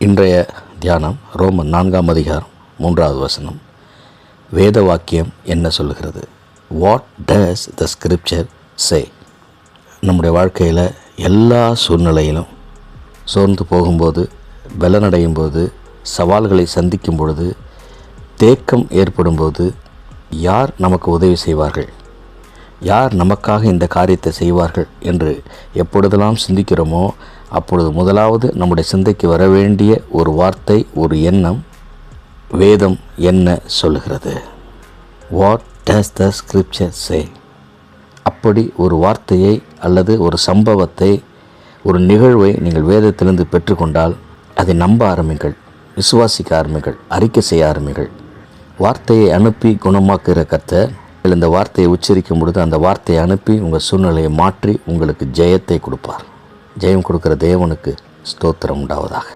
இன்றைய தியானம் ரோமன் 4ஆம் அதிகாரம் 3வது வசனம். வேத வாக்கியம் என்ன சொல்லுகிறது? வாட் டஸ் த ஸ்கிரிப்சர் சே? நம்முடைய வாழ்க்கையில் எல்லா சூழ்நிலையிலும் சோர்ந்து போகும்போது, பலனடையும் போது, சவால்களை சந்திக்கும் பொழுது, தேக்கம் ஏற்படும்போது யார் நமக்கு உதவி செய்வார்கள், யார் நமக்காக இந்த காரியத்தை செய்வார்கள் என்று எப்பொழுதெல்லாம் சிந்திக்கிறோமோ அப்பொழுது முதலாவது நம்முடைய சிந்தைக்கு வர வேண்டிய ஒரு வார்த்தை, ஒரு எண்ணம், வேதம் என்ன சொல்லுகிறது? வாட் டஸ் த ஸ்கிரிப்சர் சே? அப்படி ஒரு வார்த்தையை அல்லது ஒரு சம்பவத்தை, ஒரு நிகழ்வை நீங்கள் வேதத்திலிருந்து பெற்றுக்கொண்டால் அதை நம்ப ஆரம்பிங்கள், விசுவாசிக்க ஆரம்பிங்கள், அறிக்கை செய்ய ஆரம்பிங்கள். வார்த்தையை அனுப்பி குணமாக்குகிற கர்த்தர் இந்த வார்த்தையை உச்சரிக்கும் பொழுது அந்த வார்த்தையை அனுப்பி உங்கள் சூழ்நிலையை மாற்றி உங்களுக்கு ஜெயத்தை கொடுப்பார். ஜெயம் கொடுக்கிற தேவனுக்கு ஸ்தோத்திரம் உண்டாவதாக.